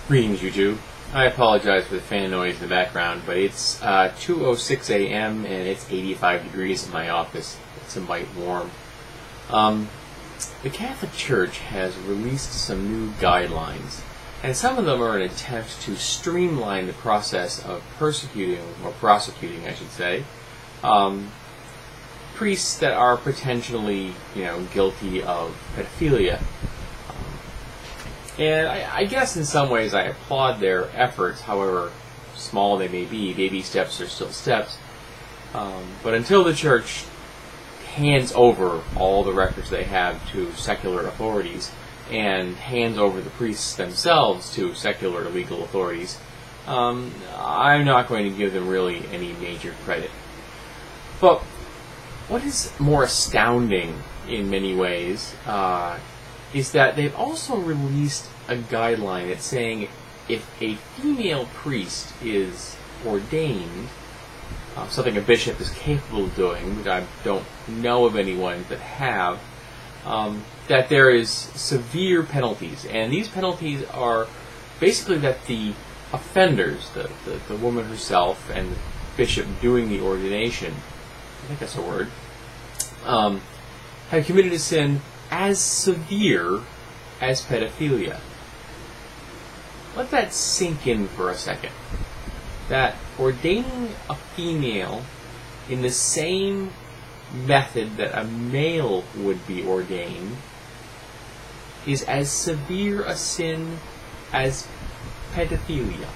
Greetings, YouTube. I apologize for the fan noise in the background, but it's 2:06 a.m. and it's 85 degrees in my office. It's a mite warm. The Catholic Church has released some new guidelines, and some of them are an attempt to streamline the process of prosecuting, I should say, priests that are potentially, guilty of pedophilia. And I guess in some ways I applaud their efforts, however small they may be. Baby steps are still steps. But until the Church hands over all the records they have to secular authorities and hands over the priests themselves to secular legal authorities, I'm not going to give them really any major credit. But what is more astounding in many ways is that they've also released a guideline that's saying if a female priest is ordained, something a bishop is capable of doing, which I don't know of anyone that have, that there is severe penalties. And these penalties are basically that the offenders, the woman herself and the bishop doing the ordination, I think that's a word, have committed a sin as severe as pedophilia. Let that sink in for a second. That ordaining a female in the same method that a male would be ordained is as severe a sin as pedophilia.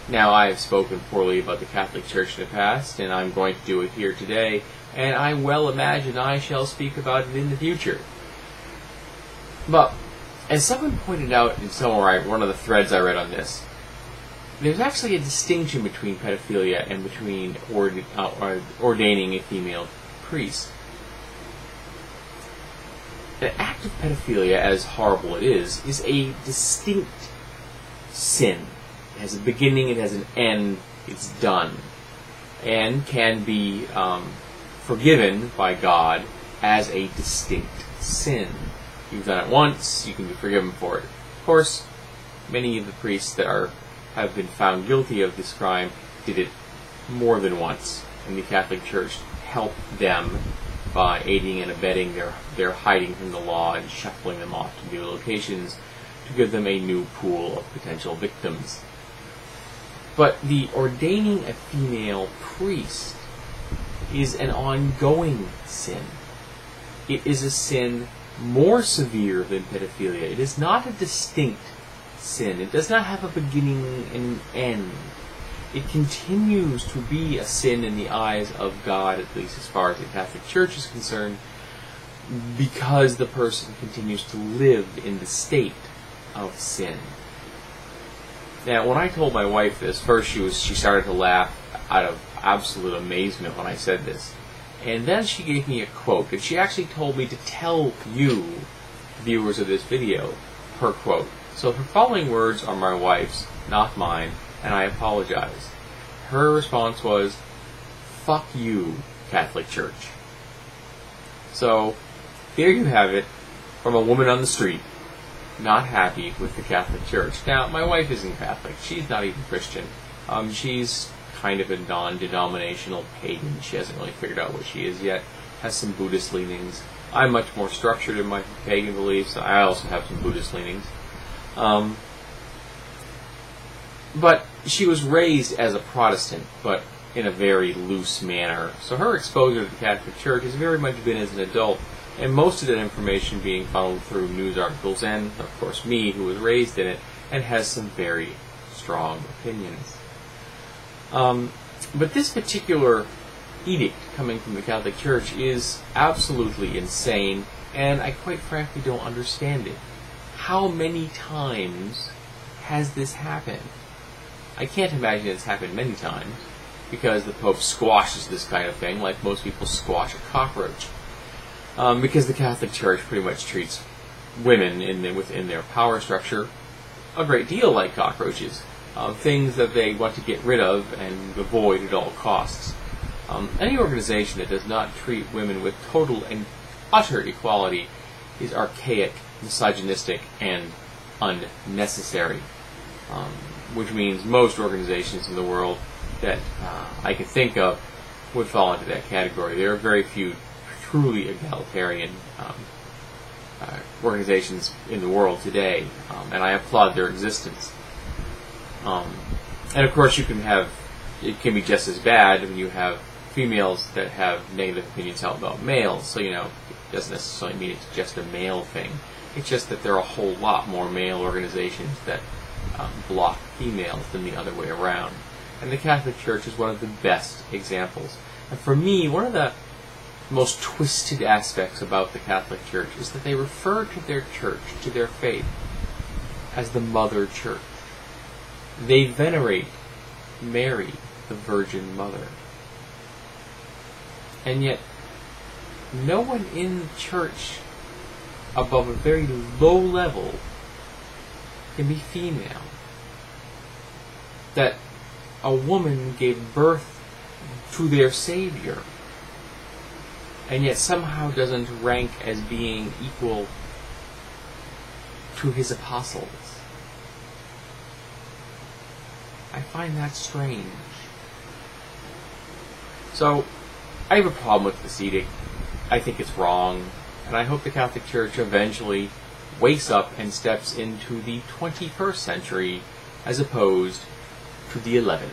Now, I have spoken poorly about the Catholic Church in the past, and I'm going to do it here today, and I well imagine I shall speak about it in the future. But, as someone pointed out in one of the threads I read on this, there's actually a distinction between pedophilia and between ordaining a female priest. The act of pedophilia, as horrible it is a distinct sin. It has a beginning, it has an end, it's done, and can be forgiven by God as a distinct sin. You've done it once, you can be forgiven for it. Of course, many of the priests that have been found guilty of this crime did it more than once, and the Catholic Church helped them by aiding and abetting their hiding from the law and shuffling them off to new locations to give them a new pool of potential victims. But the ordaining a female priest is an ongoing sin. It is a sin more severe than pedophilia. It is not a distinct sin. It does not have a beginning and an end. It continues to be a sin in the eyes of God, at least as far as the Catholic Church is concerned, because the person continues to live in the state of sin. Now, when I told my wife this, first she started to laugh out of absolute amazement when I said this. And then she gave me a quote, and she actually told me to tell you, viewers of this video, her quote. So her following words are my wife's, not mine, and I apologize. Her response was, "Fuck you, Catholic Church." So, there you have it, from a woman on the street, not happy with the Catholic Church. Now, my wife isn't Catholic. She's not even Christian. She's kind of a non-denominational pagan. She hasn't really figured out what she is yet. Has some Buddhist leanings. I'm much more structured in my pagan beliefs. I also have some Buddhist leanings. But she was raised as a Protestant, but in a very loose manner. So her exposure to the Catholic Church has very much been as an adult, and most of that information being funneled through news articles and, of course, me, who was raised in it, and has some very strong opinions. But this particular edict coming from the Catholic Church is absolutely insane, and I quite frankly don't understand it. How many times has this happened? I can't imagine it's happened many times, because the Pope squashes this kind of thing like most people squash a cockroach. Because the Catholic Church pretty much treats women within their power structure a great deal like cockroaches. Things that they want to get rid of and avoid at all costs. Any organization that does not treat women with total and utter equality is archaic, misogynistic, and unnecessary, which means most organizations in the world that I can think of would fall into that category. There are very few truly egalitarian organizations in the world today, and I applaud their existence. And of course, it can be just as bad when you have females that have negative opinions about males. So, it doesn't necessarily mean it's just a male thing. It's just that there are a whole lot more male organizations that block females than the other way around. And the Catholic Church is one of the best examples. And for me, one of the most twisted aspects about the Catholic Church is that they refer to their church, to their faith, as the Mother Church. They venerate Mary, the Virgin Mother. And yet, no one in the church above a very low level can be female. That a woman gave birth to their Savior, and yet somehow doesn't rank as being equal to his apostles. I find that strange. So, I have a problem with this edict. I think it's wrong, and I hope the Catholic Church eventually wakes up and steps into the 21st century as opposed to the 11th.